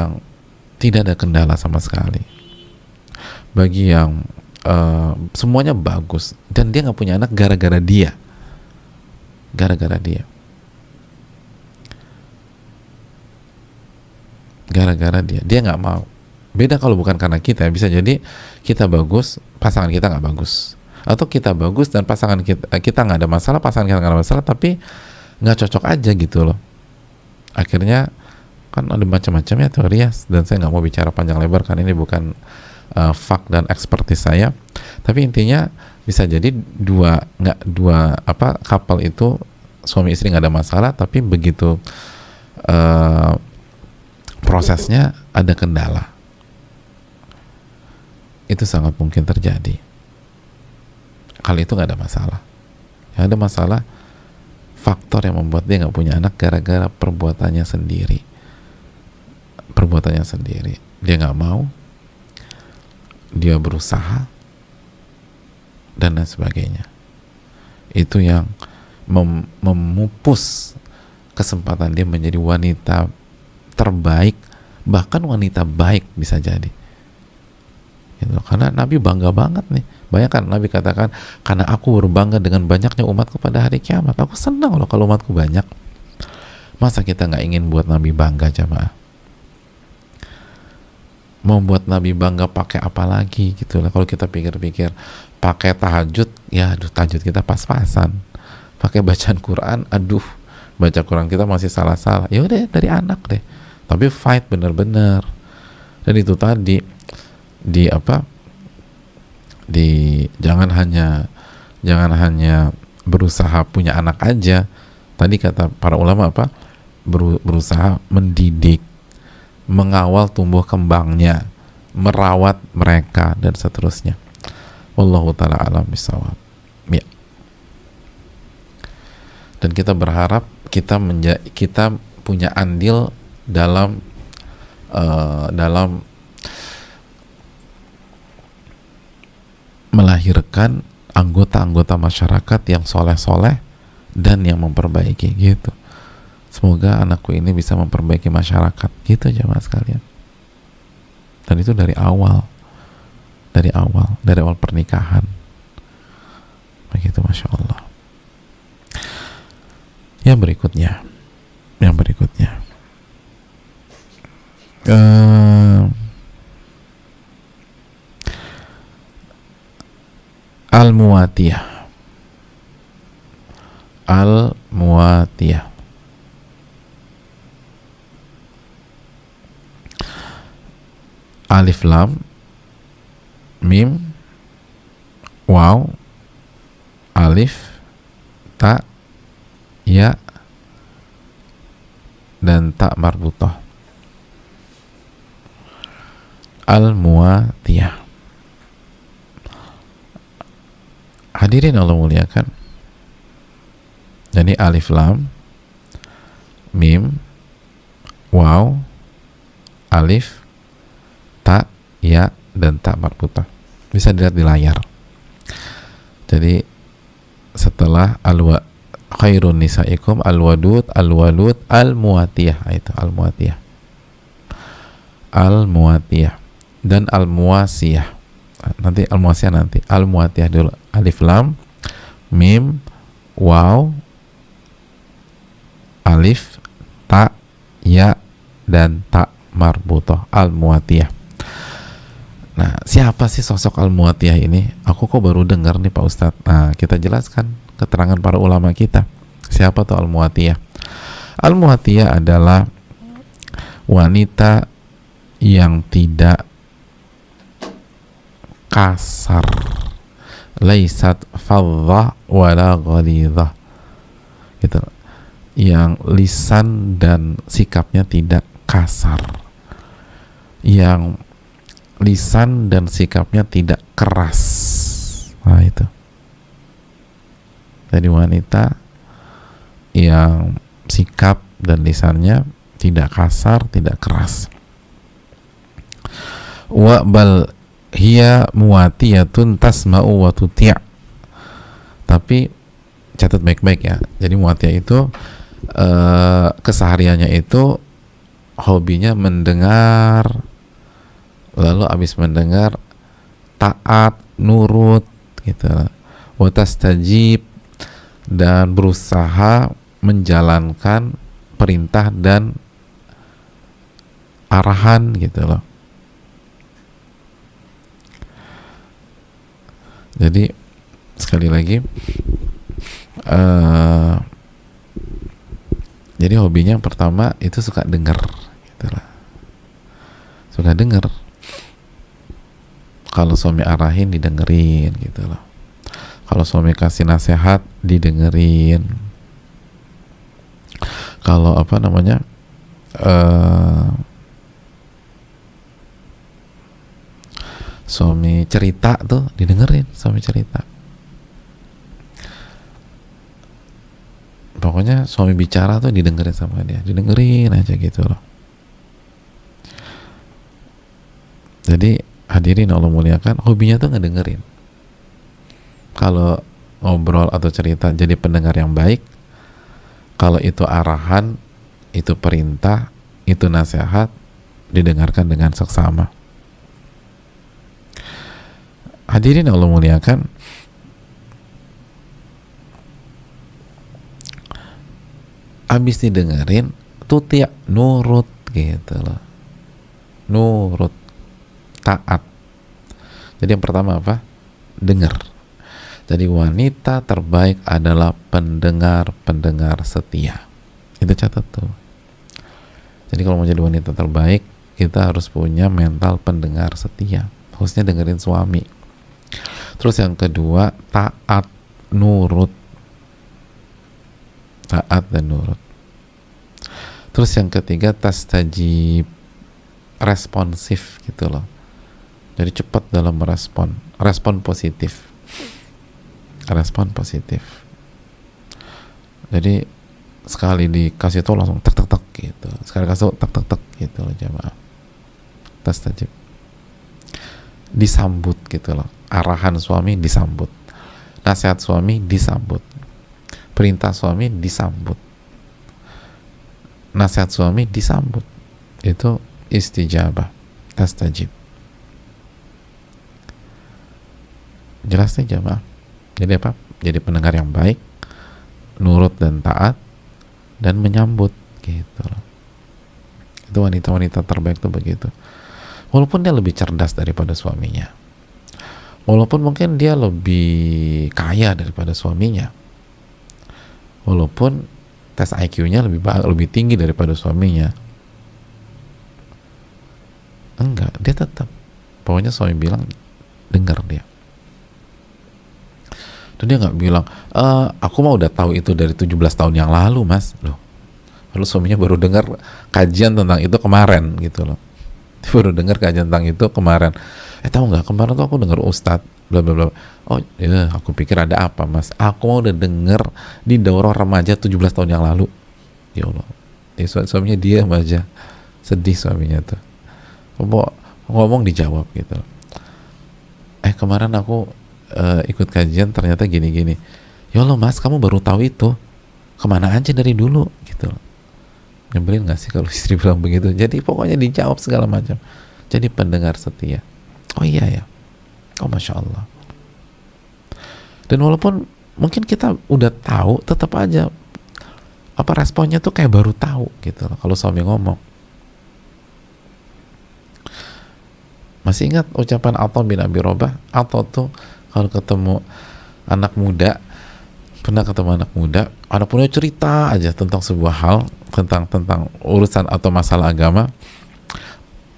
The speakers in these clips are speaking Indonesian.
yang tidak ada kendala sama sekali, bagi yang semuanya bagus, dan dia nggak punya anak gara-gara dia, gara-gara dia, gara-gara dia nggak mau. Beda kalau bukan karena kita, bisa jadi kita bagus, pasangan kita nggak bagus, atau kita bagus dan pasangan kita nggak ada masalah, pasangan kita nggak ada masalah, tapi nggak cocok aja gitu loh. Akhirnya kan ada macam-macam ya teori ya, dan saya nggak mau bicara panjang lebar kan ini bukan fak dan ekspertis saya, tapi intinya bisa jadi dua couple itu suami istri nggak ada masalah, tapi begitu prosesnya ada kendala, itu sangat mungkin terjadi. Kali itu nggak ada masalah. Yang ada masalah faktor yang membuat dia nggak punya anak gara-gara perbuatannya sendiri. Dia nggak mau, dia berusaha, dan lain sebagainya. Itu yang memupus kesempatan dia menjadi wanita terbaik, bahkan wanita baik bisa jadi gitu. Karena Nabi bangga banget nih. Bayangkan Nabi katakan, karena aku berbangga dengan banyaknya umatku pada hari kiamat. Aku senang loh kalau umatku banyak. Masa kita nggak ingin buat Nabi bangga, jamaah? Mau buat Nabi bangga pakai apa lagi gitu lah. Kalau kita pikir-pikir, pakai tahajud, ya aduh, tahajud kita pas-pasan. Pakai bacaan Quran, aduh, baca Quran kita masih salah-salah. Ya udah dari anak deh. Tapi fight bener-bener. Dan itu tadi jangan hanya berusaha punya anak aja. Tadi kata para ulama berusaha mendidik, mengawal tumbuh kembangnya, merawat mereka, dan seterusnya. Wallahu ta'ala alam bisawab. Ya. Dan kita berharap kita punya andil dalam melahirkan anggota-anggota masyarakat yang soleh-soleh dan yang memperbaiki gitu. Semoga anakku ini bisa memperbaiki masyarakat gitu, jemaah sekalian. Dan itu dari awal pernikahan. Begitu, Masya Allah. Yang berikutnya Al-Muwatiyah. Alif lam mim waw alif ta ya dan ta marbutah. Al-Muwatiyah. Hadirin Allah muliakan. Jadi alif lam mim waw alif ta ya dan ta marbutah. Bisa dilihat di layar. Jadi setelah khairun nisaikum al-wadud al-muwatiyah, itu al-muwatiyah dan al-muwasiyah. Nanti al-muwasiyah nanti. Al-muwatiyah dulu. Alif lam mim waw alif ta ya dan ta marbutah, al-muwatiyah. Nah, siapa sih sosok al-muwatiyah ini? Aku kok baru dengar nih Pak Ustadz. Nah, kita jelaskan keterangan para ulama kita. Siapa tuh al-muwatiyah? Al-muwatiyah adalah wanita yang tidak kasar, laisat faddah wala ghalidhah, gitu. Yang lisan dan sikapnya tidak kasar, yang lisan dan sikapnya tidak keras. Nah, itu. Jadi wanita yang sikap dan lisannya tidak kasar, tidak keras. Wa bal hiya muwatiyatun tasma'u wa tuti'. Tapi catat baik-baik ya. Jadi muwatiyah itu kesehariannya itu hobinya mendengar, lalu abis mendengar taat, nurut gitu, watastajib, dan berusaha menjalankan perintah dan arahan gitu loh. Jadi sekali lagi, jadi hobinya yang pertama itu suka denger gitu lah. Suka denger, kalau suami arahin didengerin gitu loh, kalau suami kasih nasihat didengerin, kalau apa namanya suami cerita tuh didengerin, suami cerita. Pokoknya suami bicara tuh didengerin sama dia, didengerin aja gitu loh. Jadi hadirin Allah muliakan, hobinya tuh ngedengerin. Kalau ngobrol atau cerita jadi pendengar yang baik, kalau itu arahan, itu perintah, itu nasihat, didengarkan dengan seksama. Hadirin Allah muliakan, abis didengerin tuti, nurut gitu loh, nurut, taat. Jadi yang pertama apa? Dengar. Jadi wanita terbaik adalah pendengar setia. Itu catat tuh. Jadi kalau mau jadi wanita terbaik, kita harus punya mental pendengar setia, khususnya dengerin suami. Terus yang kedua, taat, nurut. Taat dan nurut. Terus yang ketiga, tastajib, responsif gitu loh. Jadi cepat dalam merespon, respon positif. Respon positif. Jadi sekali dikasih tahu langsung tek tek tek gitu. Sekali kasih tahu tek tek tek gitu loh jamaah. Tastajib. Disambut gitu loh. Arahan suami disambut. Nasihat suami disambut. Perintah suami disambut. Nasihat suami disambut. Itu istijabah, tastajib. Jelas nih jamaah. Jadi apa? Jadi pendengar yang baik, nurut dan taat, dan menyambut gitu loh. Itu wanita-wanita terbaik tuh begitu. Walaupun dia lebih cerdas daripada suaminya, walaupun mungkin dia lebih kaya daripada suaminya, walaupun tes IQ-nya lebih tinggi daripada suaminya, enggak, dia tetap, pokoknya suami bilang dengar dia. Dan dia nggak bilang, aku mah udah tahu itu dari 17 tahun yang lalu mas. Loh, lalu suaminya baru dengar kajian tentang itu kemarin gitu loh. Dia baru dengar kajian tentang itu kemarin. Tahu nggak, kemarin tuh aku dengar ustadz bla bla bla. Oh ya, aku pikir ada apa mas, aku mau udah denger di daurah remaja 17 tahun yang lalu. Ya Allah, suaminya diam aja, sedih suaminya tuh. Ngomong dijawab gitu. Kemarin aku ikut kajian ternyata gini-gini. Ya Allah mas, kamu baru tahu itu, kemana aja dari dulu gitu. Nyebelin gak sih kalau istri bilang begitu? Jadi pokoknya dijawab segala macam. Jadi pendengar setia. Oh iya ya, oh masya Allah. Dan walaupun mungkin kita udah tahu, tetap aja apa responnya tuh kayak baru tahu gitu loh, kalau suami ngomong. Masih ingat ucapan Atha bin Abi Robah? Atha tuh kalau ketemu anak muda, pernah ketemu anak muda, anak muda cerita aja tentang sebuah hal, tentang urusan atau masalah agama.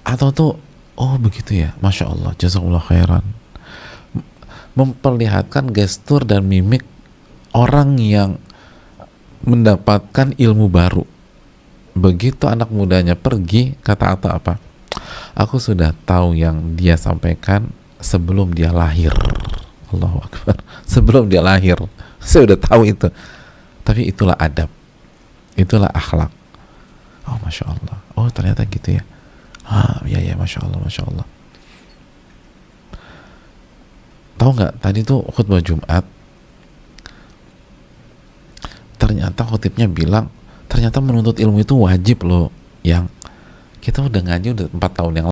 Atau tuh, oh begitu ya, masya Allah, jazakallah khairan. Memperlihatkan gestur dan mimik orang yang mendapatkan ilmu baru. Begitu anak mudanya pergi, kata Atha apa? Aku sudah tahu yang dia sampaikan sebelum dia lahir. Allahu Akbar. Sebelum dia lahir, saya udah tahu itu. Tapi itulah adab, itulah akhlak. Oh masya Allah. Oh ternyata gitu ya. Ya masya Allah, masya Allah. Tahu nggak, tadi tuh khutbah Jumat, ternyata khutibnya bilang ternyata menuntut ilmu itu wajib loh, yang kita udah ngaji udah 4 tahun yang